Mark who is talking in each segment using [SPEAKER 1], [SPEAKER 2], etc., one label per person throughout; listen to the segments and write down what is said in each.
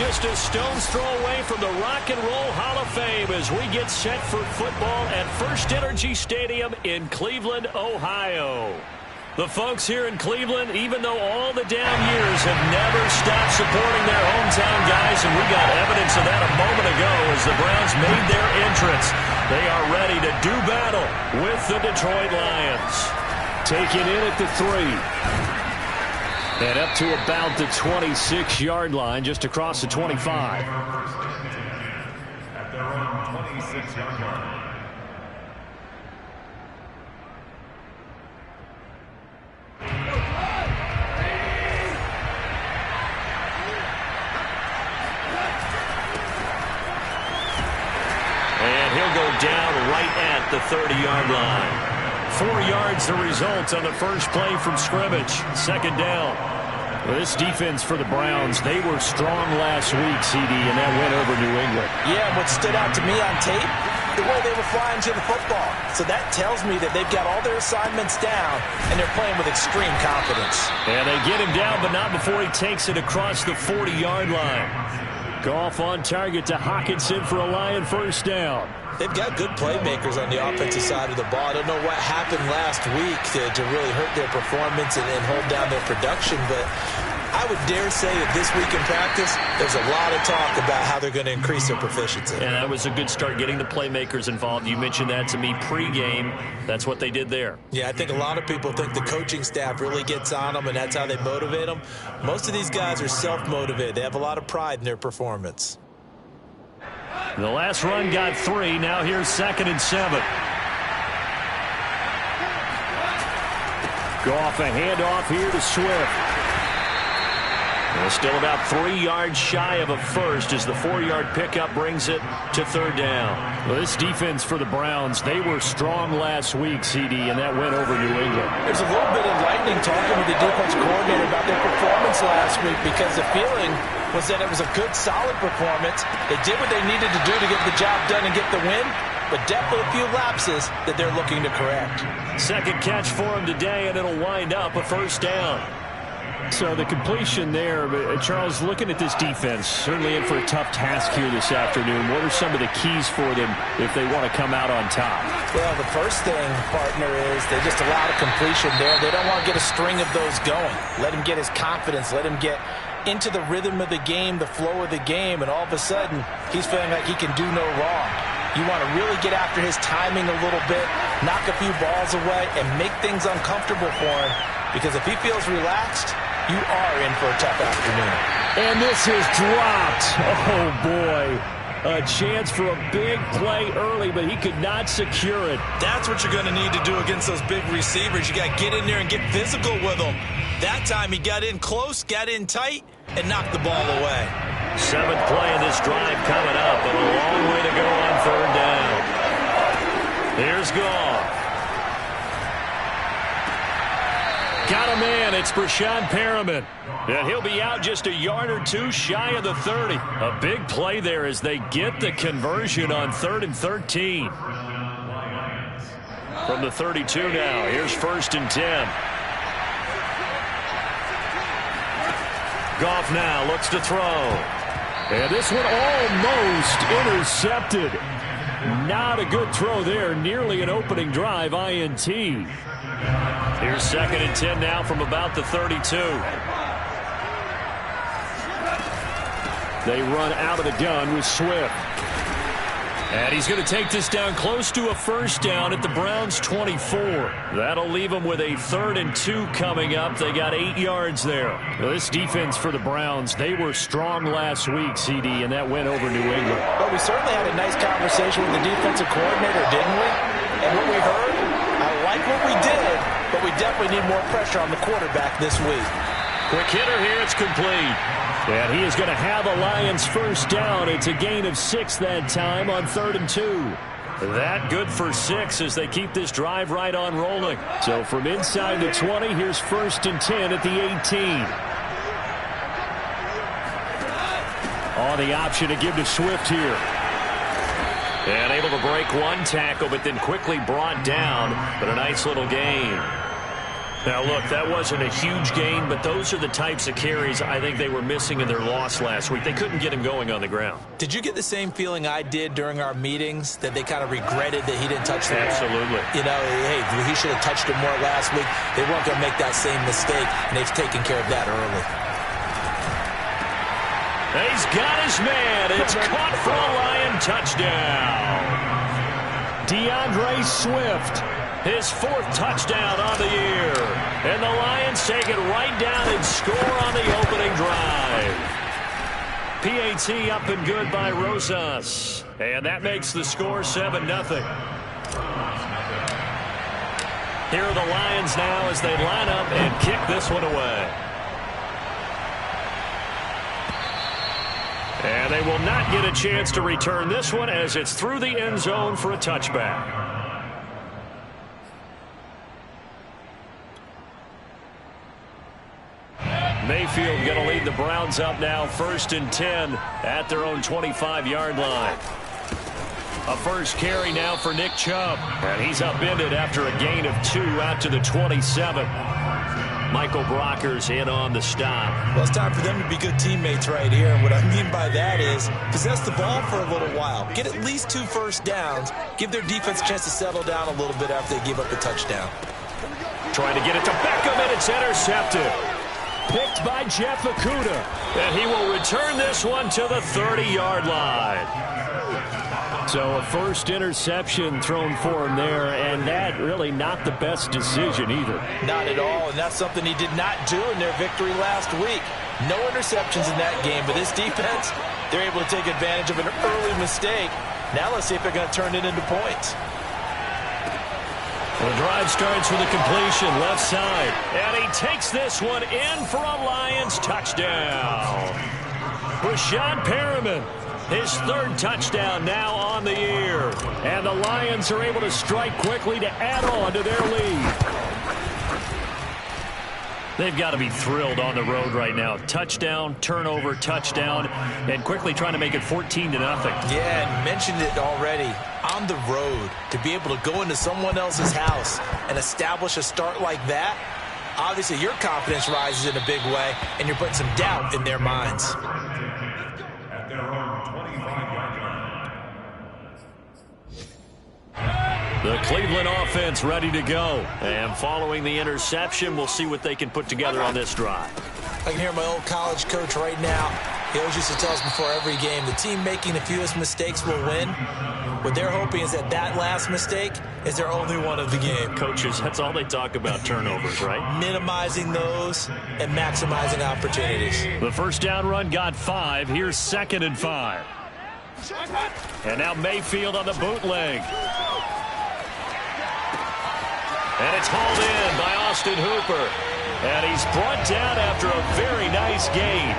[SPEAKER 1] just a stone's throw away from the Rock and Roll Hall of Fame as we get set for football at First Energy Stadium in Cleveland, Ohio. The folks here in Cleveland, even though all the down years, have never stopped supporting their hometown guys, and we got evidence of that a moment ago as the Browns made their entrance. They are ready to do battle with the Detroit Lions. Taken in at the 3. And up to about the 26-yard line, just across the 25. At their own 26-yard line. And he'll go down right at the 30-yard line. 4 yards the result on the first play from scrimmage. Second down. Well, this defense for the Browns, they were strong last week, CD, and that went over New England.
[SPEAKER 2] Yeah, and what stood out to me on tape, the way they were flying to the football. So that tells me that they've got all their assignments down, and they're playing with extreme confidence.
[SPEAKER 1] And they get him down, but not before he takes it across the 40-yard line. Goff on target to Hockenson for a Lion first down.
[SPEAKER 2] They've got good playmakers on the offensive side of the ball. I don't know what happened last week to really hurt their performance and hold down their production, but I would dare say that this week in practice, there's a lot of talk about how they're going to increase their proficiency.
[SPEAKER 1] And that was a good start, getting the playmakers involved. You mentioned that to me pregame. That's what they did there.
[SPEAKER 2] Yeah, I think a lot of people think the coaching staff really gets on them, and that's how they motivate them. Most of these guys are self-motivated. They have a lot of pride in their performance.
[SPEAKER 1] The last run got 3. Now here's 2nd and 7. Goff a handoff here to Swift. Well, still about 3 yards shy of a first as the 4-yard pickup brings it to 3rd down. Well, this defense for the Browns, they were strong last week, CD, and that went over New England.
[SPEAKER 2] There's a little bit of lightning talking with the defense coordinator about their performance last week because the feeling was that it was a good, solid performance. They did what they needed to do to get the job done and get the win, but definitely a few lapses that they're looking to correct.
[SPEAKER 1] Second catch for him today, and it'll wind up a first down. So the completion there, Charles, looking at this defense, certainly in for a tough task here this afternoon. What are some of the keys for them if they want to come out on top?
[SPEAKER 2] Well, the first thing, partner, is they just allow the completion there. They don't want to get a string of those going. Let him get his confidence. Let him get into the rhythm of the game, the flow of the game, and all of a sudden, he's feeling like he can do no wrong. You want to really get after his timing a little bit, knock a few balls away, and make things uncomfortable for him, because if he feels relaxed, you are in for a tough afternoon.
[SPEAKER 1] And this is dropped. Oh, boy. A chance for a big play early, but he could not secure it.
[SPEAKER 2] That's what you're going to need to do against those big receivers. You got to get in there and get physical with them. That time he got in close, got in tight, and knocked the ball away.
[SPEAKER 1] 7th play of this drive coming up, but a long way to go on 3rd down. Here's Goff. Got a man. It's Brashad Perriman. And he'll be out just a yard or 2 shy of the 30. A big play there as they get the conversion on 3rd and 13. From the 32 now. Here's 1st and 10. Goff now looks to throw. And this one almost intercepted. Not a good throw there. Nearly an opening drive INT. Here's 2nd and 10 now from about the 32. They run out of the gun with Swift. And he's going to take this down close to a first down at the Browns' 24. That'll leave them with a 3rd and 2 coming up. They got 8 yards there. Well, this defense for the Browns, they were strong last week, CD, and that went over New England.
[SPEAKER 2] But we certainly had a nice conversation with the defensive coordinator, didn't we? And what we heard, I like what we did, but we definitely need more pressure on the quarterback this week.
[SPEAKER 1] Quick hitter here, it's complete. And he is going to have a Lions first down. It's a gain of 6 that time on 3rd and 2. That good for 6 as they keep this drive right on rolling. So from inside the 20, here's 1st and 10 at the 18. On the option to give to Swift here. And able to break one tackle, but then quickly brought down. But a nice little gain. Now, look, that wasn't a huge gain, but those are the types of carries I think they were missing in their loss last week. They couldn't get him going on the ground.
[SPEAKER 2] Did you get the same feeling I did during our meetings, that they kind of regretted that he didn't touch the ball?
[SPEAKER 1] Absolutely.
[SPEAKER 2] You know, hey, he should have touched it more last week. They weren't going to make that same mistake, and they've taken care of that early.
[SPEAKER 1] He's got his man. It's caught for a Lion touchdown. DeAndre Swift, his 4th touchdown on the year. And the Lions take it right down and score on the opening drive. PAT up and good by Rosas. And that makes the score 7-0. Here are the Lions now as they line up and kick this one away. And they will not get a chance to return this one as it's through the end zone for a touchback. Mayfield going to lead the Browns up now, 1st and 10 at their own 25-yard line. A first carry now for Nick Chubb. And he's upended after a gain of 2 out to the 27. Michael Brocker's in on the stop.
[SPEAKER 2] Well, it's time for them to be good teammates right here. And what I mean by that is possess the ball for a little while. Get at least 2 first downs. Give their defense a chance to settle down a little bit after they give up the touchdown.
[SPEAKER 1] Trying to get it to Beckham, and it's intercepted. Picked by Jeff Okudah. And he will return this one to the 30-yard line. So a first interception thrown for him there, and that really not the best decision either.
[SPEAKER 2] Not at all, and that's something he did not do in their victory last week. No interceptions in that game, but this defense, they're able to take advantage of an early mistake. Now let's see if they're going to turn it into points.
[SPEAKER 1] The drive starts with a completion left side, and he takes this one in for a Lions touchdown. Rashad Perriman, his 3rd touchdown now on the year. And the Lions are able to strike quickly to add on to their lead. They've got to be thrilled on the road right now. Touchdown, turnover, touchdown, and quickly trying to make it 14-0.
[SPEAKER 2] Yeah, and mentioned it already. On the road, to be able to go into someone else's house and establish a start like that, obviously your confidence rises in a big way, and you're putting some doubt in their minds.
[SPEAKER 1] The Cleveland offense ready to go. And following the interception, we'll see what they can put together on this drive.
[SPEAKER 2] I can hear my old college coach right now. He always used to tell us before every game, the team making the fewest mistakes will win. What they're hoping is that last mistake is their only one of the game.
[SPEAKER 1] Coaches, that's all they talk about, turnovers, right?
[SPEAKER 2] Minimizing those and maximizing opportunities.
[SPEAKER 1] The first down run got 5. Here's 2nd and 5. And now Mayfield on the bootleg. And it's hauled in by Austin Hooper. And he's brought down after a very nice gain.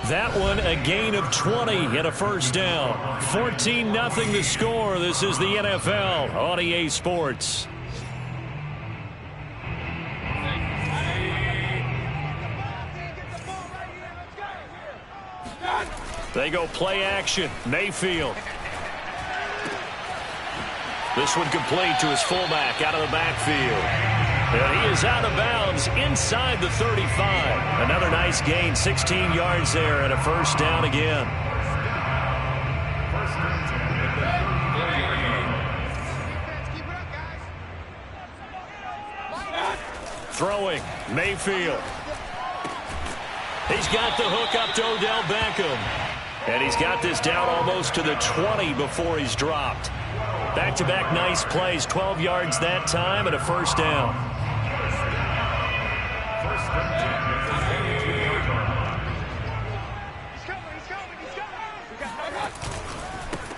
[SPEAKER 1] That one a gain of 20 and a first down. 14-0 the score. This is the NFL on EA Sports. They go play action. Mayfield. This one complete to his fullback out of the backfield. And he is out of bounds inside the 35. Another nice gain, 16 yards there, and a first down again. Throwing, Mayfield. He's got the hook up to Odell Beckham. And he's got this down almost to the 20 before he's dropped. Back-to-back nice plays, 12 yards that time, and a first down.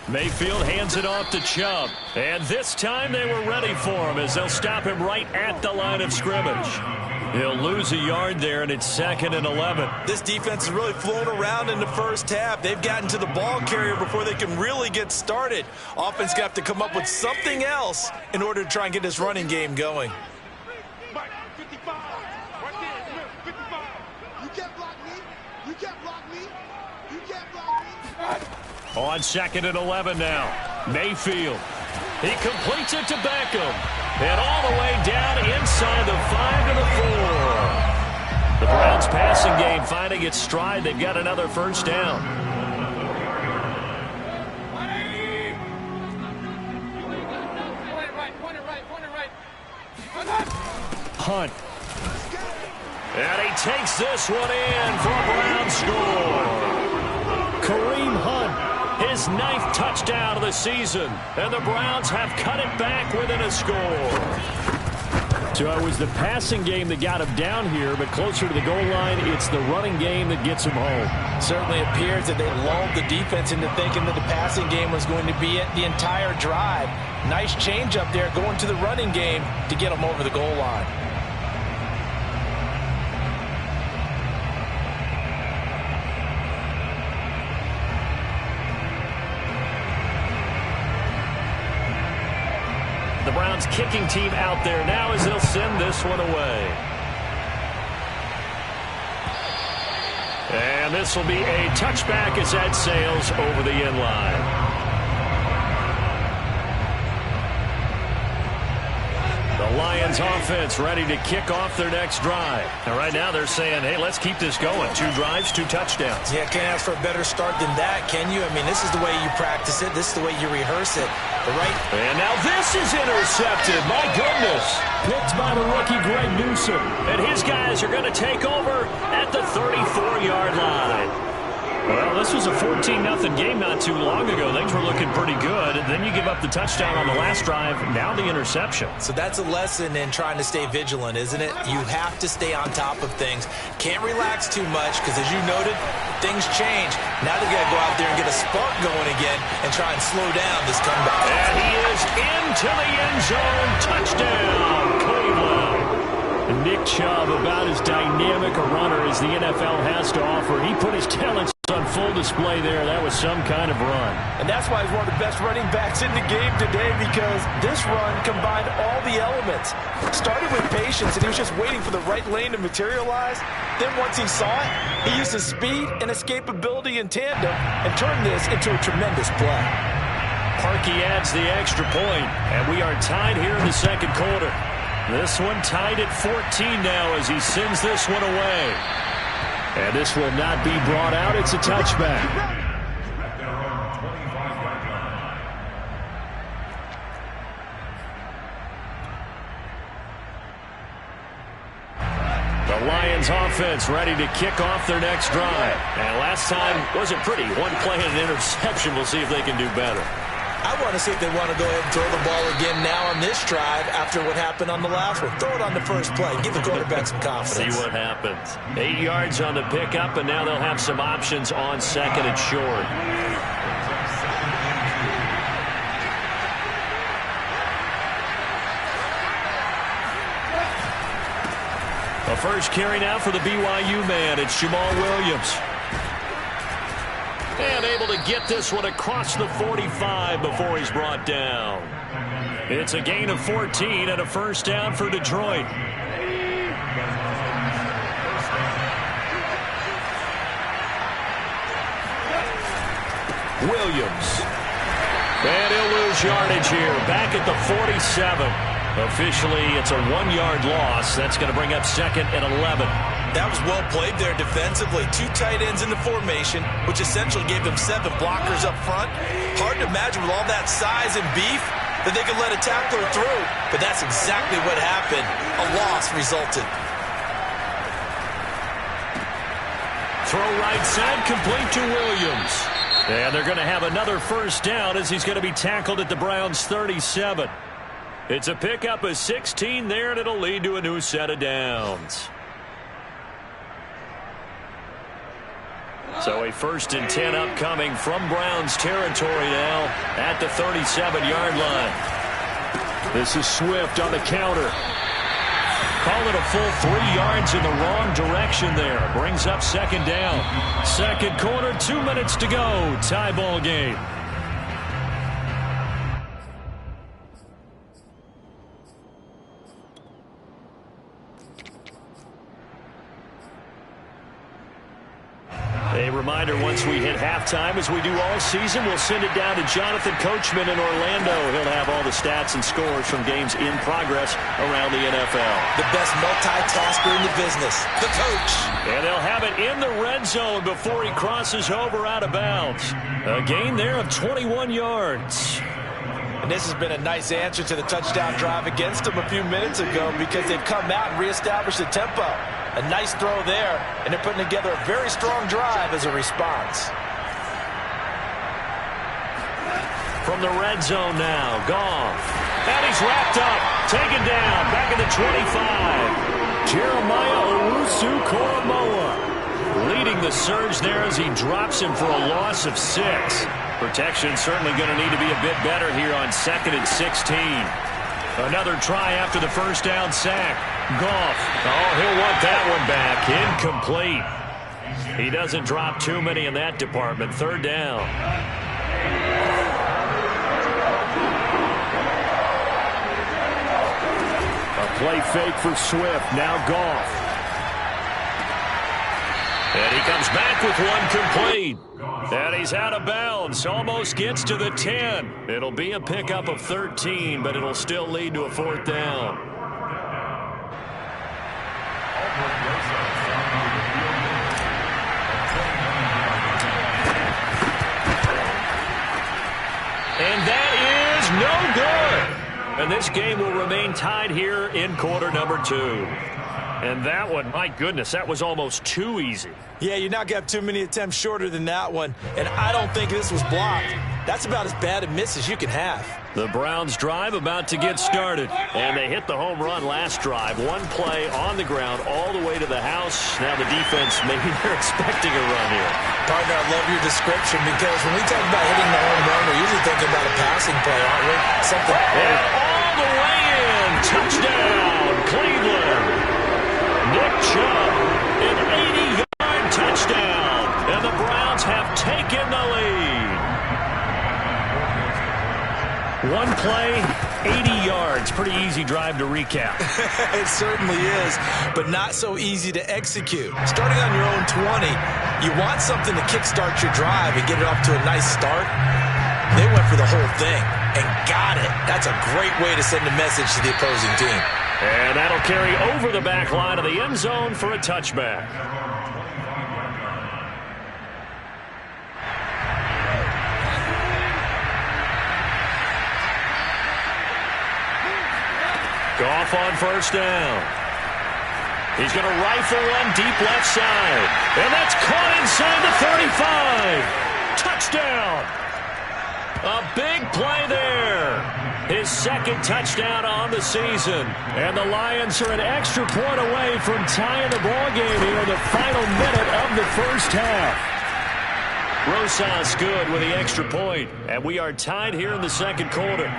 [SPEAKER 1] Mayfield hands it off to Chubb. And this time they were ready for him as they'll stop him right at the line of scrimmage. He'll lose a yard there, and it's 2nd and 11.
[SPEAKER 2] This defense is really flown around in the first half. They've gotten to the ball carrier before they can really get started. Offense got to come up with something else in order to try and get this running game going.
[SPEAKER 1] On 2nd and 11 now. Mayfield. He completes it to Beckham. And all the way down inside the 5 to the 4. The Browns passing game finding its stride. They've got another first down. Hunt. And he takes this one in for a Brown score. Kareem Hunt, his 9th touchdown of the season. And the Browns have cut it back within a score. So it was the passing game that got him down here, but closer to the goal line, it's the running game that gets him home.
[SPEAKER 2] Certainly appears that they lulled the defense into thinking that the passing game was going to be it the entire drive. Nice change up there going to the running game to get him over the goal line.
[SPEAKER 1] The Browns kicking team out there now as they'll send this one away. And this will be a touchback as that sails over the end line. The Lions offense ready to kick off their next drive. And right now they're saying, hey, let's keep this going. 2 drives, 2 touchdowns.
[SPEAKER 2] Yeah, can't ask for a better start than that, can you? I mean, this is the way you practice it. This is the way you rehearse it.
[SPEAKER 1] And now this is intercepted. My goodness. Picked by the rookie Greg Newsome. And his guys are going to take over at the 34-yard line. Well, this was a 14-0 game not too long ago. Things were looking pretty good. And then you give up the touchdown on the last drive. Now the interception.
[SPEAKER 2] So that's a lesson in trying to stay vigilant, isn't it? You have to stay on top of things. Can't relax too much because, as you noted, things change. Now they've got to go out there and get a spark going again and try and slow down this comeback.
[SPEAKER 1] And he is into the end zone. Touchdown, Cleveland. Nick Chubb, about as dynamic a runner as the NFL has to offer. He put his talents on full display there. That was some kind of run.
[SPEAKER 2] And that's why he's one of the best running backs in the game today, because this run combined all the elements. Started with patience, and he was just waiting for the right lane to materialize. Then once he saw it, he used his speed and escapability in tandem and turned this into a tremendous play.
[SPEAKER 1] Parkey adds the extra point, and we are tied here in the second quarter. This one tied at 14 now as he sends this one away. And this will not be brought out. It's a touchback. The Lions offense ready to kick off their next drive. And last time wasn't pretty. One play and an interception. We'll see if they can do better.
[SPEAKER 2] I want to see if they want to go ahead and throw the ball again now on this drive after what happened on the last one. Throw it on the first play. Give the quarterback some confidence.
[SPEAKER 1] See what happens. 8 yards on the pickup, and now they'll have some options on second and short. The first carry now for the BYU man. It's Jamal Williams. And able to get this one across the 45 before he's brought down. It's a gain of 14 and a first down for Detroit. Williams. And he'll lose yardage here. Back at the 47. Officially, it's a 1-yard loss. That's going to bring up second and 11.
[SPEAKER 2] That was well played there defensively. 2 tight ends in the formation, which essentially gave them 7 blockers up front. Hard to imagine with all that size and beef that they could let a tackler through. But that's exactly what happened. A loss resulted.
[SPEAKER 1] Throw right side, complete to Williams. And they're going to have another first down as he's going to be tackled at the Browns' 37. It's a pickup of 16 there, and it'll lead to a new set of downs. So a 1st and 10 upcoming from Browns territory now at the 37-yard line. This is Swift on the counter. Call it a full 3 yards in the wrong direction there. Brings up second down. Second quarter, 2 minutes to go. Tie ball game. A reminder, once we hit halftime, as we do all season, we'll send it down to Jonathan Coachman in Orlando. He'll have all the stats and scores from games in progress around the NFL.
[SPEAKER 2] The best multitasker in the business, the coach.
[SPEAKER 1] And they'll have it in the red zone before he crosses over out of bounds. A gain there of 21 yards.
[SPEAKER 2] And this has been a nice answer to the touchdown drive against them a few minutes ago because they've come out and reestablished the tempo. A nice throw there, and they're putting together a very strong drive as a response.
[SPEAKER 1] From the red zone now, Goff. And he's wrapped up, taken down, back at the 25. Jeremiah Owusu-Koramoah leading the surge there as he drops him for a loss of 6. Protection certainly going to need to be a bit better here on 2nd and 16. Another try after the first down sack. Goff. Oh, he'll want that one back. Incomplete. He doesn't drop too many in that department. 3rd down. A play fake for Swift. Now Goff. And he comes back with one complete. And he's out of bounds. Almost gets to the 10. It'll be a pickup of 13, but it'll still lead to a 4th down. And that is no good. And this game will remain tied here in quarter number 2. And that one, my goodness, that was almost too easy.
[SPEAKER 2] Yeah, you're not going to have too many attempts shorter than that one. And I don't think this was blocked. That's about as bad a miss as you can have.
[SPEAKER 1] The Browns drive about to get started. And they hit the home run last drive. One play on the ground all the way to the house. Now the defense, maybe they're expecting a run here.
[SPEAKER 2] Partner, I love your description because when we talk about hitting the home run, we're usually thinking about a passing play, aren't we? Something.
[SPEAKER 1] And all the way in. Touchdown, Cleveland. Nick Chubb, an 80-yard touchdown, and the Browns have taken the lead. One play, 80 yards. Pretty easy drive to recap.
[SPEAKER 2] It certainly is, but not so easy to execute. Starting on your own 20, you want something to kickstart your drive and get it off to a nice start. They went for the whole thing and got it. That's a great way to send a message to the opposing team.
[SPEAKER 1] And that'll carry over the back line of the end zone for a touchback. Goff on 1st down. He's going to rifle one deep left side. And that's caught inside the 35. Touchdown. A big play there. His 2nd touchdown on the season. And the Lions are an extra point away from tying the ball game here in the final minute of the first half. Rosas good with the extra point. And we are tied here in the 2nd quarter.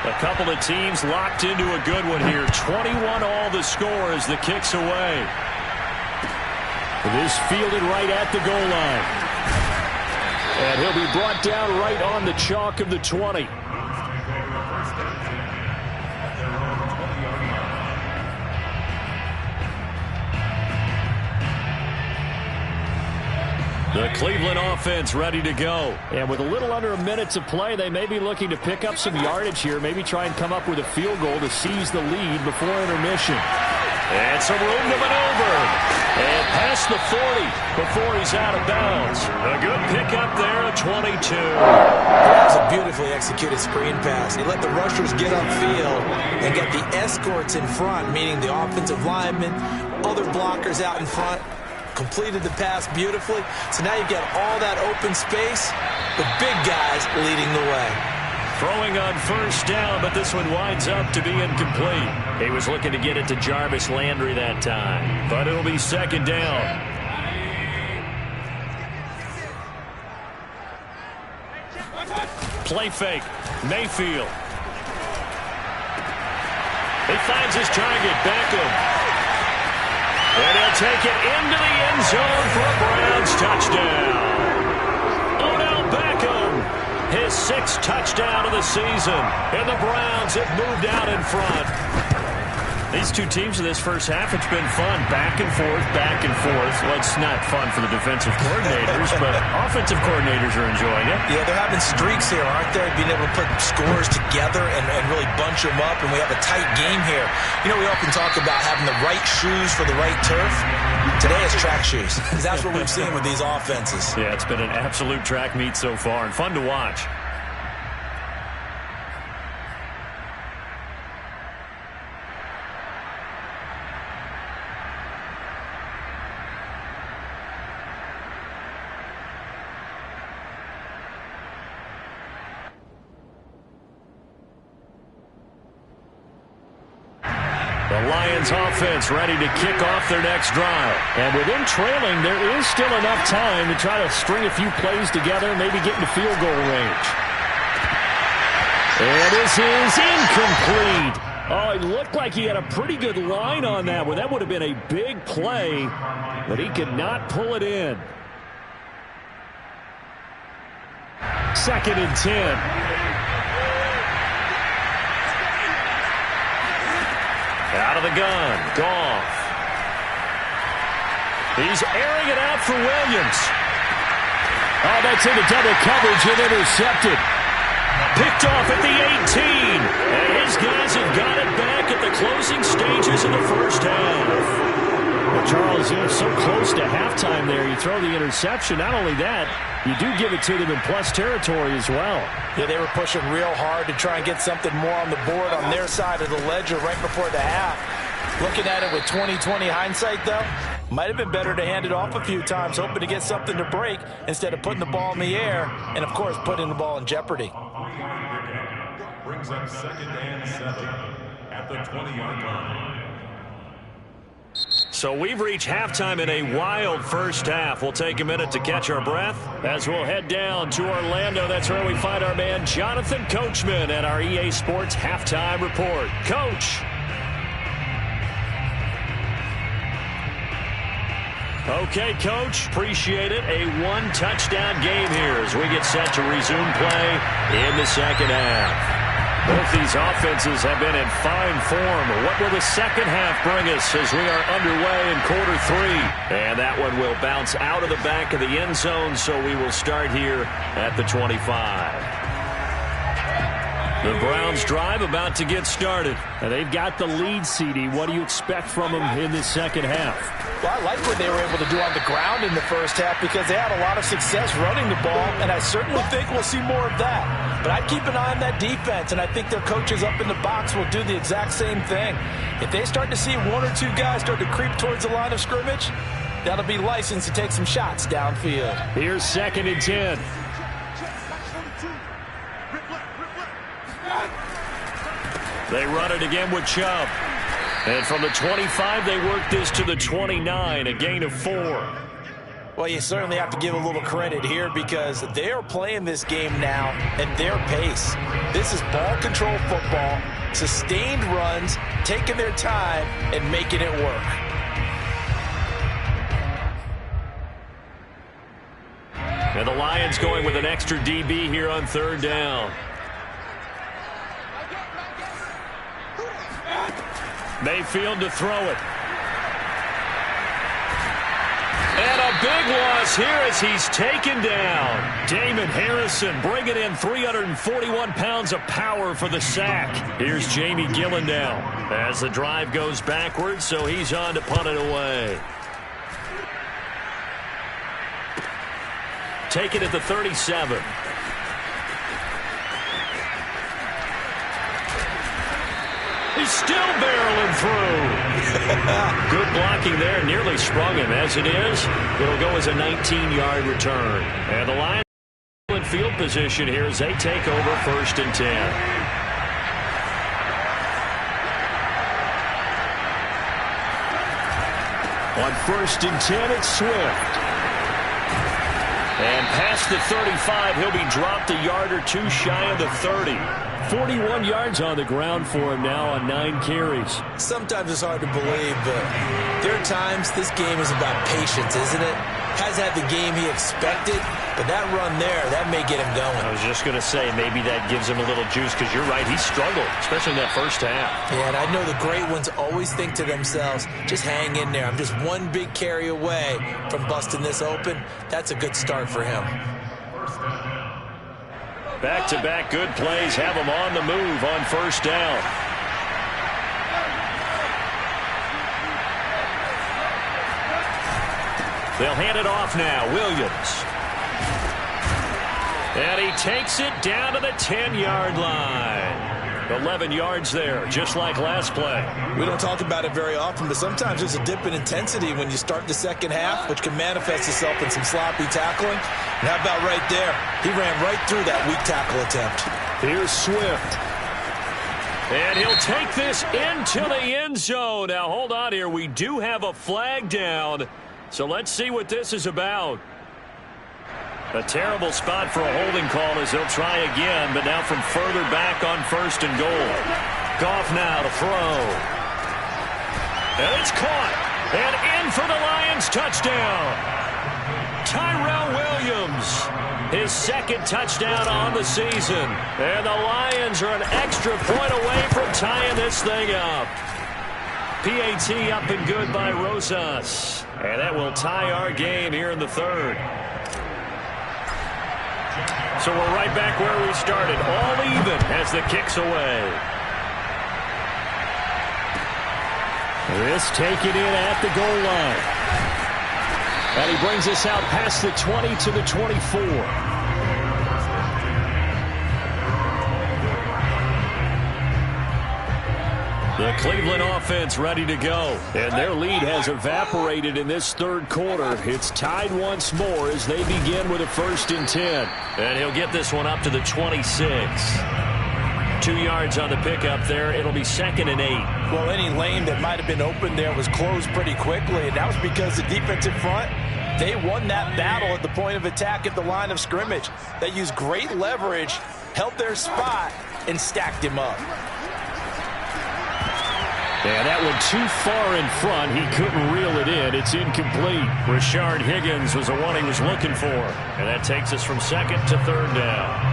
[SPEAKER 1] A couple of teams locked into a good one here. 21 all the score as the kick's away. This fielded right at the goal line. And he'll be brought down right on the chalk of the 20. The Cleveland offense ready to go. And with a little under a minute to play, they may be looking to pick up some yardage here, maybe try and come up with a field goal to seize the lead before intermission. And some room to maneuver. And past the 40 before he's out of bounds. A good pickup there at 22.
[SPEAKER 2] That was a beautifully executed screen pass. He let the rushers get upfield and get the escorts in front, meaning the offensive linemen, other blockers out in front. Completed the pass beautifully. So now you've got all that open space with big guys leading the way.
[SPEAKER 1] Throwing on 1st down, but this one winds up to be incomplete. He was looking to get it to Jarvis Landry that time, but it'll be 2nd down. Play fake. Mayfield. He finds his target, Beckham. And he'll take it into the end zone for a Browns touchdown. Odell Beckham, his sixth touchdown of the season. And the Browns have moved out in front. These two teams in this first half, it's been fun. Back and forth, back and forth. Well, it's not fun for the defensive coordinators, but offensive coordinators are enjoying it.
[SPEAKER 2] Yeah, they're having streaks here, aren't they? Being able to put scores together and really bunch them up, and we have a tight game here. You know, we often talk about having the right shoes for the right turf. Today it's track shoes. That's what we've seen with these offenses.
[SPEAKER 1] Yeah, it's been an absolute track meet so far, and fun to watch. The Lions offense ready to kick off their next drive. And within trailing, there is still enough time to try to string a few plays together, maybe get into field goal range. And this is incomplete. Oh, it looked like he had a pretty good line on that one. That would have been a big play, but he could not pull it in. 2nd and 10. Out of the gun, Goff. He's airing it out for Williams. Oh, that's into double coverage and intercepted. Picked off at the 18. And his guys have got it back at the closing stages of the first half. Well, Charles, you're so close to halftime there. You throw the interception. Not only that, you do give it to them in plus territory as well.
[SPEAKER 2] Yeah, they were pushing real hard to try and get something more on the board on their side of the ledger right before the half. Looking at it with 20/20 hindsight, though, might have been better to hand it off a few times, hoping to get something to break instead of putting the ball in the air and, of course, putting the ball in jeopardy.
[SPEAKER 3] Brings up 2nd and 7 at the 20-yard line.
[SPEAKER 1] So we've reached halftime in a wild first half. We'll take a minute to catch our breath as we'll head down to Orlando. That's where we find our man Jonathan Coachman at our EA Sports Halftime Report. Coach. Okay, Coach. Appreciate it. A one-touchdown game here as we get set to resume play in the second half. Both these offenses have been in fine form. What will the second half bring us as we are underway in quarter 3? And that one will bounce out of the back of the end zone, so we will start here at the 25. The Browns drive about to get started. And they've got the lead, CD. What do you expect from them in this second half?
[SPEAKER 2] Well, I like what they were able to do on the ground in the first half because they had a lot of success running the ball, and I certainly think we'll see more of that. But I'd keep an eye on that defense, and I think their coaches up in the box will do the exact same thing. If they start to see one or two guys start to creep towards the line of scrimmage, that'll be licensed to take some shots downfield.
[SPEAKER 1] Here's 2nd and 10. They run it again with Chubb. And from the 25, they work this to the 29, a gain of 4.
[SPEAKER 2] Well, you certainly have to give a little credit here because they are playing this game now at their pace. This is ball control football, sustained runs, taking their time, and making it work.
[SPEAKER 1] And the Lions going with an extra DB here on 3rd down. Mayfield to throw it. And a big loss here as he's taken down. Damon Harrison bringing in 341 pounds of power for the sack. Here's Jamie Gillen now as the drive goes backwards, so he's on to punt it away. Take it at the 37. He's still barreling through. Good blocking there. Nearly sprung him. As it is, it'll go as a 19-yard return. And the Lions in field position here as they take over 1st and 10. On 1st and 10, it's Swift. And past the 35, he'll be dropped a yard or two shy of the 30. 41 yards on the ground for him now on 9 carries.
[SPEAKER 2] Sometimes it's hard to believe, but there are times this game is about patience, isn't it? Has had the game he expected, But that run there, that may get him going.
[SPEAKER 1] I was just going to say, maybe that gives him a little juice, because you're right, he struggled, especially in that first half.
[SPEAKER 2] Yeah, and I know the great ones always think to themselves, just hang in there. I'm just one big carry away from busting this open. That's a good start for him.
[SPEAKER 1] Back-to-back good plays have him on the move on first down. They'll hand it off now. Williams. And he takes it down to the 10-yard line. 11 yards there, just like last play.
[SPEAKER 2] We don't talk about it very often, but sometimes there's a dip in intensity when you start the second half, which can manifest itself in some sloppy tackling. And how about right there? He ran right through that weak tackle attempt.
[SPEAKER 1] Here's Swift. And he'll take this into the end zone. Now, hold on here. We do have a flag down. So let's see what this is about. A terrible spot for a holding call as they'll try again, but now from further back on first and goal. Goff now to throw. And it's caught. And in for the Lions touchdown. Tyrell Williams, his second touchdown on the season. And the Lions are an extra point away from tying this thing up. PAT up and good by Rosas. And that will tie our game here in the third. So we're right back where we started. All even as the kick's away. This taken in at the goal line. And he brings us out past the 20 to the 24. The Cleveland offense ready to go. And their lead has evaporated in this third quarter. It's tied once more as they begin with a 1st and 10. And he'll get this one up to the 26. 2 yards on the pickup there. It'll be 2nd and 8.
[SPEAKER 2] Well, any lane that might have been open there was closed pretty quickly, and that was because the defensive front, they won that battle at the point of attack at the line of scrimmage. They used great leverage, held their spot, and stacked him up.
[SPEAKER 1] And that one too far in front. He couldn't reel it in. It's incomplete. Rashard Higgins was the one he was looking for. And that takes us from 2nd to 3rd down.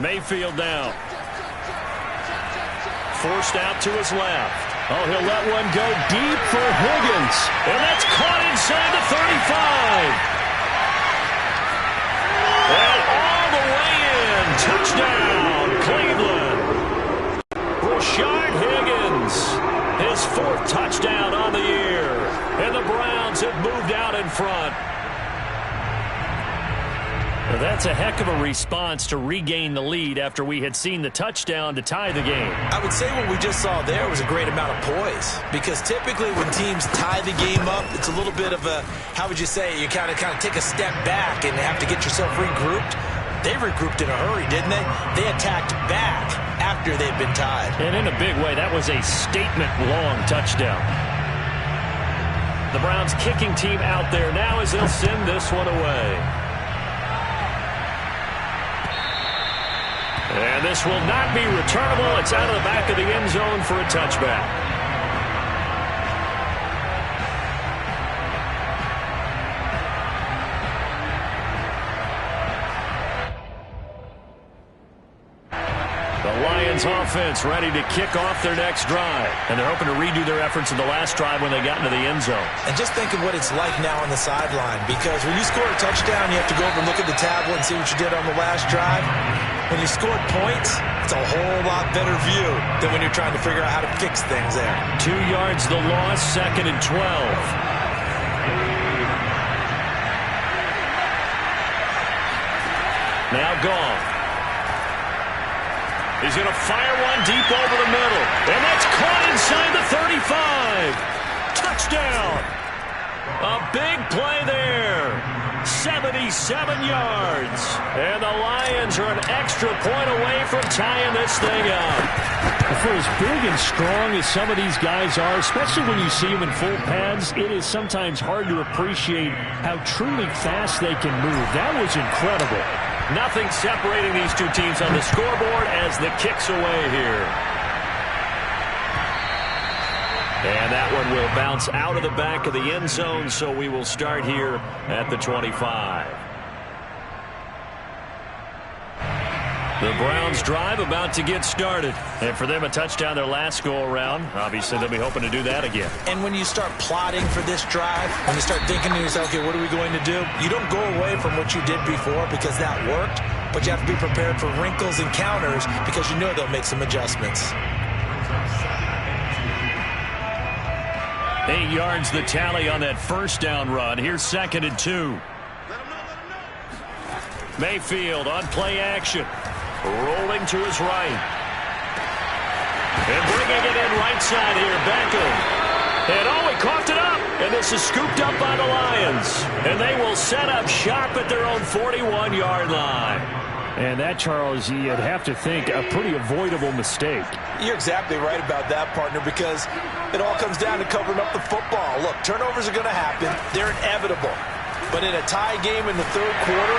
[SPEAKER 1] Mayfield now. Forced out to his left. Oh, he'll let one go deep for Higgins. And that's caught inside the 35. And all the way in. Touchdown, Cleveland. Rashard Higgins. His 4th touchdown on the year. And the Browns have moved out in front. Well, that's a heck of a response to regain the lead after we had seen the touchdown to tie the game.
[SPEAKER 2] I would say what we just saw there was a great amount of poise, because typically when teams tie the game up, it's a little bit of a, how would you say, you kind of take a step back and have to get yourself regrouped. They regrouped in a hurry, didn't they? They attacked back after they'd been tied.
[SPEAKER 1] And in a big way, that was a statement-long touchdown. The Browns kicking team out there now as they'll send this one away. And this will not be returnable. It's out of the back of the end zone for a touchback. Offense ready to kick off their next drive. And they're hoping to redo their efforts in the last drive when they got into the end zone.
[SPEAKER 2] And just think of what it's like now on the sideline, because when you score a touchdown, you have to go over and look at the tablet and see what you did on the last drive. When you scored points, it's a whole lot better view than when you're trying to figure out how to fix things there.
[SPEAKER 1] 2 yards the loss, 2nd and 12. Now gone. He's going to fire one deep over the middle. And that's caught inside the 35. Touchdown. A big play there. 77 yards. And the Lions are an extra point away from tying this thing up. For as big and strong as some of these guys are, especially when you see them in full pads, it is sometimes hard to appreciate how truly fast they can move. That was incredible. Nothing separating these two teams on the scoreboard as the kick's away here. And that one will bounce out of the back of the end zone, so we will start here at the 25. The Browns drive about to get started. And for them, a touchdown their last go-around. Obviously, they'll be hoping to do that again.
[SPEAKER 2] And when you start plotting for this drive, when you start thinking to yourself, okay, what are we going to do? You don't go away from what you did before because that worked, but you have to be prepared for wrinkles and counters because you know they'll make some adjustments.
[SPEAKER 1] 8 yards the tally on that first down run. Here's 2nd and 2. Mayfield on play action. Rolling to his right. And bringing it in right side here, Beckham. And oh, he coughed it up. And this is scooped up by the Lions. And they will set up shop at their own 41-yard line.
[SPEAKER 4] And that, Charles, you'd have to think a pretty avoidable mistake.
[SPEAKER 2] You're exactly right about that, partner, because it all comes down to covering up the football. Look, turnovers are going to happen. They're inevitable. But in a tie game in the third quarter,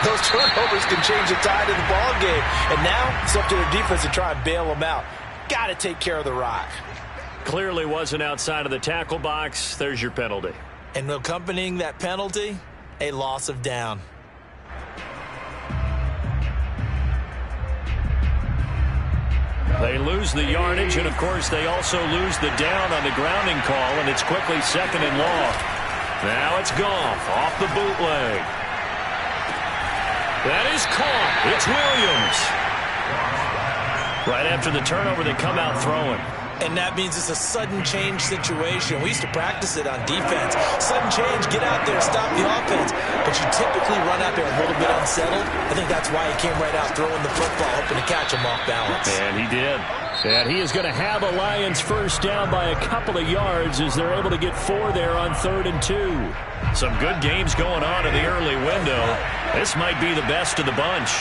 [SPEAKER 2] those turnovers can change the tide of the ball game. And now it's up to their defense to try and bail them out. Got to take care of the rock.
[SPEAKER 1] Clearly wasn't outside of the tackle box. There's your penalty.
[SPEAKER 2] And accompanying that penalty, a loss of down.
[SPEAKER 1] They lose the yardage, and of course they also lose the down on the grounding call, and it's quickly 2nd and long. Now it's Goff off the bootleg. That is caught. It's Williams. Right after the turnover, they come out throwing.
[SPEAKER 2] And that means it's a sudden change situation. We used to practice it on defense. Sudden change, get out there, stop the offense. But you typically run out there a little bit unsettled. I think that's why he came right out throwing the football, hoping to catch him off balance.
[SPEAKER 1] And he did. And he is going to have a Lions first down by a couple of yards as they're able to get 4 there on 3rd and 2. Some good games going on in the early window. This might be the best of the bunch.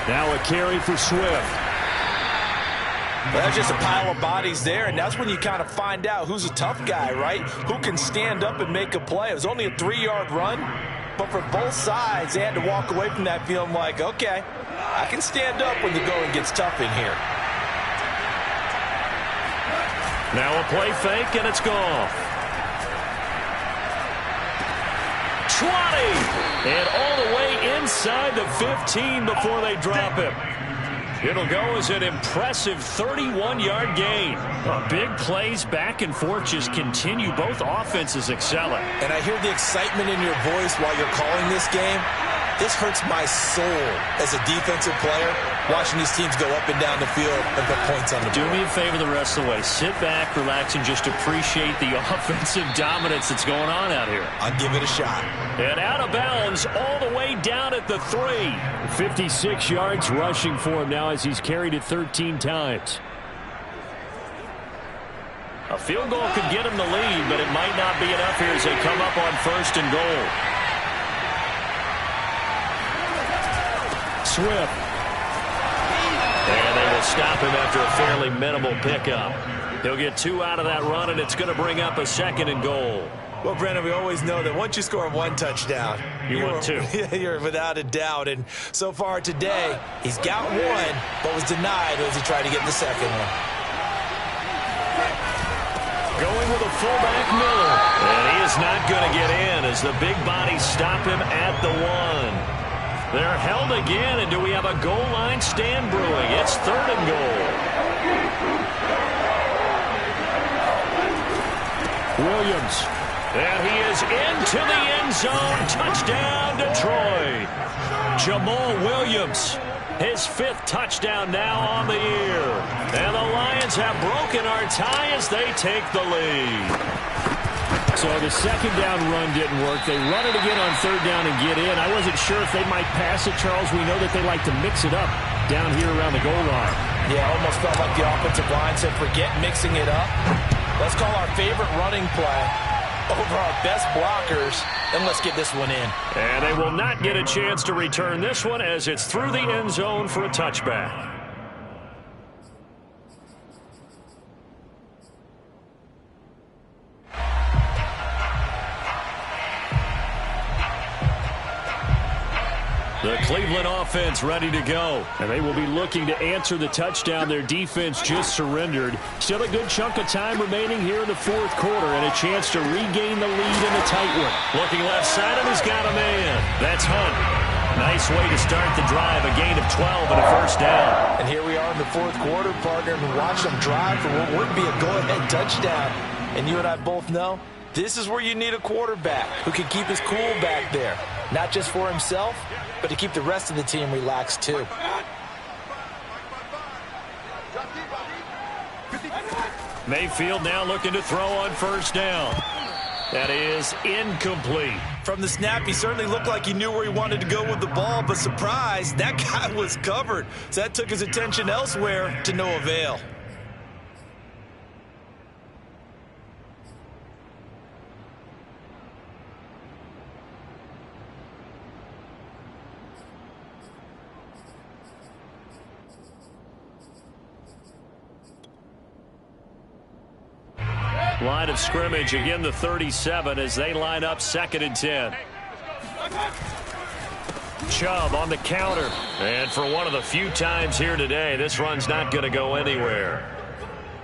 [SPEAKER 1] Now a carry for Swift.
[SPEAKER 2] Well, that's just a pile of bodies there, and that's when you kind of find out who's a tough guy, right? Who can stand up and make a play. It was only a 3-yard run, but for both sides, they had to walk away from that feeling like, okay, I can stand up when the going gets tough in here.
[SPEAKER 1] Now a play fake, and it's gone. 20, and all the way inside the 15 before they drop him. It'll go as an impressive 31-yard gain. Big plays back and forth just continue. Both offenses excelling.
[SPEAKER 2] And I hear the excitement in your voice while you're calling this game. This hurts my soul as a defensive player, watching these teams go up and down the field and put points on the board.
[SPEAKER 1] Do me a favor the rest of the way. Sit back, relax, and just appreciate the offensive dominance that's going on out here.
[SPEAKER 2] I'll give it a shot.
[SPEAKER 1] And out of bounds all the way down at the 3.
[SPEAKER 4] 56 yards rushing for him now as he's carried it 13 times.
[SPEAKER 1] A field goal could get him the lead, but it might not be enough here as they come up on 1st and goal. Swift. And they will stop him after a fairly minimal pickup. He'll get 2 out of that run, and it's going to bring up a 2nd and goal.
[SPEAKER 2] Well, Brandon, we always know that once you score 1 touchdown,
[SPEAKER 1] you want 2.
[SPEAKER 2] You're without a doubt. And so far today, he's got 1, but was denied as he tried to get the 2nd one.
[SPEAKER 1] Going with a fullback, Miller. And he is not going to get in as the big bodies stop him at the 1. They're held again, and do we have a goal line stand brewing? It's 3rd and goal. Williams. And he is into the end zone. Touchdown, Detroit. Jamal Williams. His 5th touchdown now on the year. And the Lions have broken our tie as they take the lead.
[SPEAKER 4] So the 2nd down run didn't work. They run it again on 3rd down and get in. I wasn't sure if they might pass it, Charles. We know that they like to mix it up down here around the goal line.
[SPEAKER 2] Yeah, almost felt like the offensive line said, forget mixing it up. Let's call our favorite running play over our best blockers, and let's get this one in.
[SPEAKER 1] And they will not get a chance to return this one as it's through the end zone for a touchback. Cleveland offense ready to go.
[SPEAKER 4] And they will be looking to answer the touchdown their defense just surrendered. Still a good chunk of time remaining here in the fourth quarter and a chance to regain the lead in a tight one.
[SPEAKER 1] Looking left side, and he's got a man. That's Hunt. Nice way to start the drive, a gain of 12 and a first down.
[SPEAKER 2] And here we are in the fourth quarter, partner, and watch them drive for what would be a go-ahead touchdown. And you and I both know this is where you need a quarterback who can keep his cool back there. Not just for himself, but to keep the rest of the team relaxed too.
[SPEAKER 1] Mayfield now looking to throw on first down. That is incomplete.
[SPEAKER 2] From the snap, he certainly looked like he knew where he wanted to go with the ball, but surprise, that guy was covered. So that took his attention elsewhere to no avail.
[SPEAKER 1] Line of scrimmage, again the 37 as they line up 2nd and 10. Chubb on the counter. And for one of the few times here today, this run's not going to go anywhere.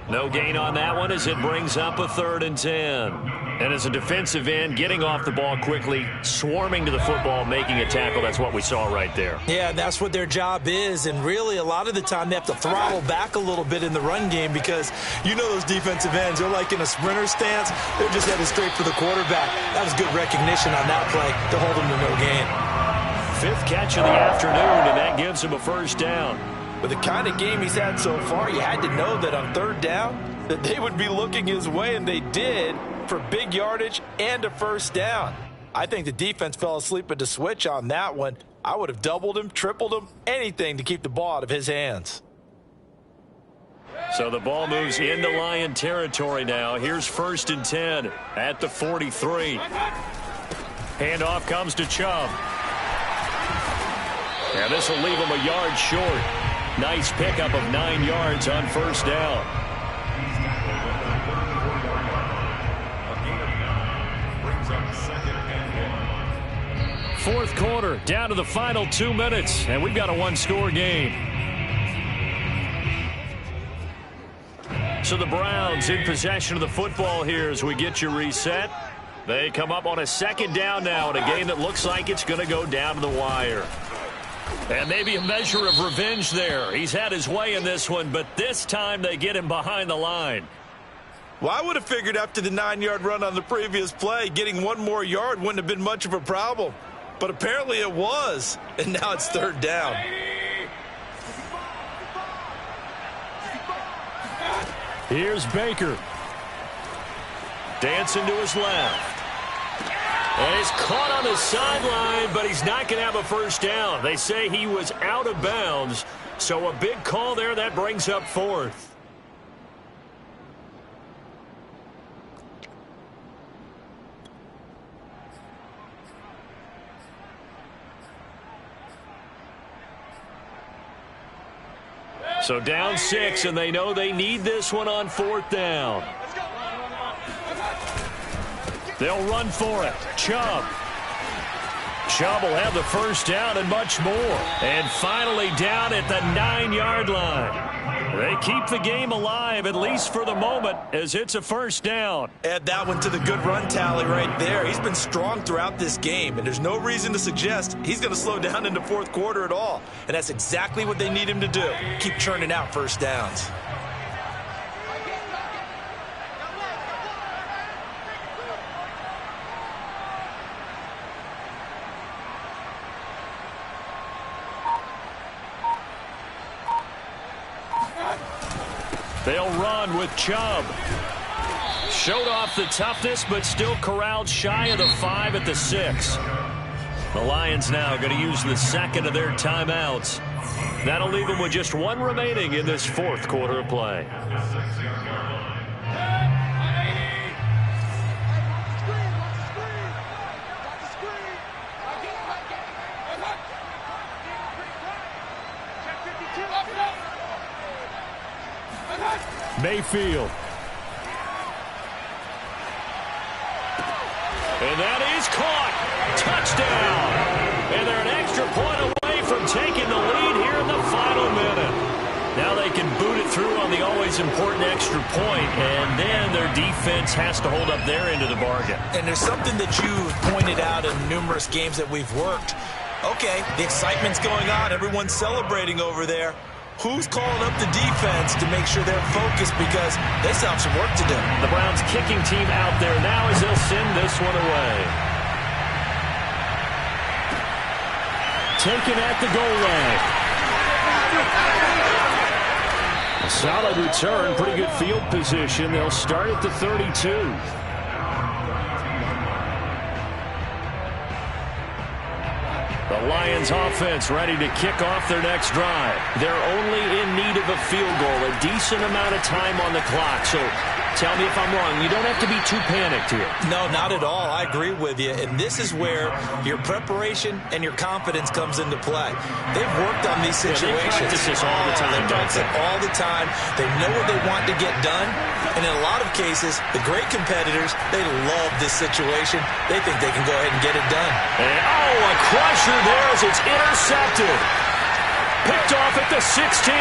[SPEAKER 1] No gain on that one as it brings up a 3rd and 10. And as a defensive end, getting off the ball quickly, swarming to the football, making a tackle, that's what we saw right there.
[SPEAKER 2] Yeah, that's what their job is, and really a lot of the time they have to throttle back a little bit in the run game because you know those defensive ends, they're like in a sprinter stance, they're just headed straight for the quarterback. That was good recognition on that play to hold them to no gain.
[SPEAKER 1] 5th catch of the afternoon, and that gives him a first down.
[SPEAKER 2] With the kind of game he's had so far, you had to know that on 3rd down that they would be looking his way, and they did, for big yardage and a first down. I think the defense fell asleep at the switch on that one. I would have doubled him, tripled him, anything to keep the ball out of his hands.
[SPEAKER 1] So the ball moves into Lion territory now. Here's 1st and 10 at the 43. Handoff comes to Chubb. And this will leave him a yard short. Nice pickup of 9 yards on first down. Fourth quarter, down to the final 2 minutes, and we've got a one-score game. So the Browns in possession of the football here as we get you reset. They come up on a 2nd down now in a game that looks like it's going to go down to the wire. And maybe a measure of revenge there. He's had his way in this one, but this time they get him behind the line.
[SPEAKER 2] Well, I would have figured after the 9-yard run on the previous play, getting 1 more yard wouldn't have been much of a problem. But apparently it was, and now it's 3rd down.
[SPEAKER 1] Here's Baker. Dancing to his left. And he's caught on the sideline, but he's not going to have a first down. They say he was out of bounds, so a big call there. That brings up 4th. So down 6, and they know they need this one on 4th down. They'll run for it. Chubb. Chubb will have the first down and much more. And finally down at the 9-yard line. They keep the game alive, at least for the moment, as it's a first down.
[SPEAKER 2] Add that one to the good run tally right there. He's been strong throughout this game, and there's no reason to suggest he's going to slow down in the fourth quarter at all. And that's exactly what they need him to do. Keep churning out first downs.
[SPEAKER 1] They'll run with Chubb. Showed off the toughness, but still corralled shy of the 5 at the 6. The Lions now going to use the 2nd of their timeouts. That'll leave them with just 1 remaining in this fourth quarter of play. Mayfield. And that is caught. Touchdown. And they're an extra point away running. Now they can boot it through on the always important extra point, and then their defense has to hold up their end of the bargain.
[SPEAKER 2] And there's something that you've pointed out in numerous games that we've worked. Okay, the excitement's going on. Everyone's celebrating over there. Who's calling up the defense to make sure they're focused, because they still have some work to do.
[SPEAKER 1] The Browns kicking team out there now as they'll send this one away.
[SPEAKER 4] Taken at the goal line. A solid return, pretty good field position. They'll start at the 32. The Lions offense ready to kick off their next drive. They're only in need of a field goal, a decent amount of time on the clock. So tell me if I'm wrong. You don't have to be too panicked here.
[SPEAKER 2] No, not at all. I agree with you. And this is where your preparation and your confidence comes into play. They've worked on these situations.
[SPEAKER 1] They practice this all the time.
[SPEAKER 2] They practice it all the time. They know what they want to get done. And in a lot of cases, the great competitors, they love this situation. They think they can go ahead and get it done.
[SPEAKER 1] And, oh, a crusher there as it's intercepted. Picked off at the 16.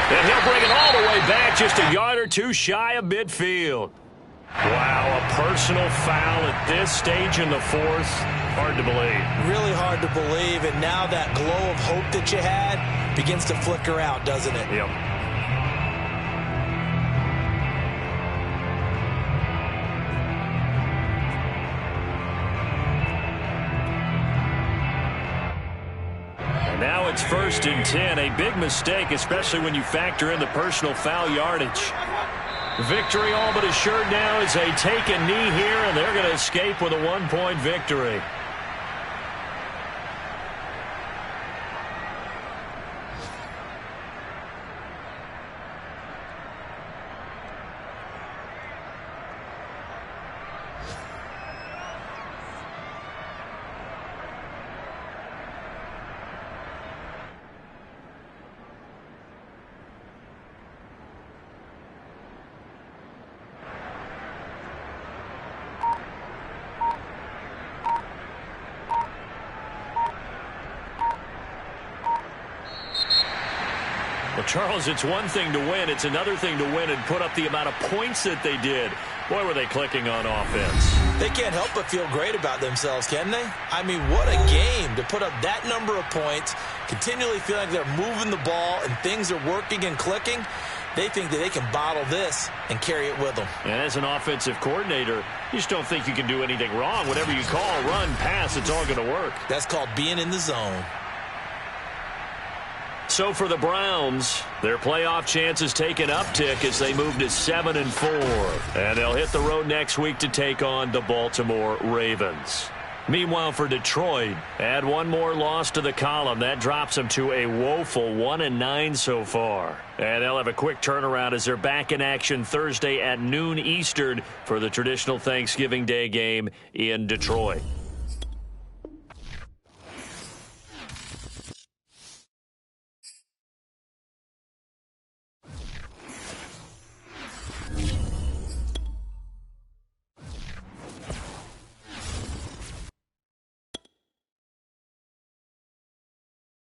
[SPEAKER 1] And he'll bring it all the way back, just a yard or two shy of midfield. Wow, a personal foul at this stage in the fourth. Hard to believe.
[SPEAKER 2] Really hard to believe, and now that glow of hope that you had begins to flicker out, doesn't it?
[SPEAKER 1] Yep. Now it's 1st and 10, a big mistake, especially when you factor in the personal foul yardage. Victory all but assured now as they take a knee here, and they're going to escape with a 1-point victory. Well, Charles, it's one thing to win. It's another thing to win and put up the amount of points that they did. Boy, were they clicking on offense.
[SPEAKER 2] They can't help but feel great about themselves, can they? I mean, what a game to put up that number of points, continually feel like they're moving the ball and things are working and clicking. They think that they can bottle this and carry it with them.
[SPEAKER 1] And as an offensive coordinator, you just don't think you can do anything wrong. Whatever you call, run, pass, it's all going to work.
[SPEAKER 2] That's called being in the zone.
[SPEAKER 1] So for the Browns, their playoff chances take an uptick as they move to 7-4. And they'll hit the road next week to take on the Baltimore Ravens. Meanwhile, for Detroit, add one more loss to the column. That drops them to a woeful 1-9 so far. And they'll have a quick turnaround as they're back in action Thursday at noon Eastern for the traditional Thanksgiving Day game in Detroit.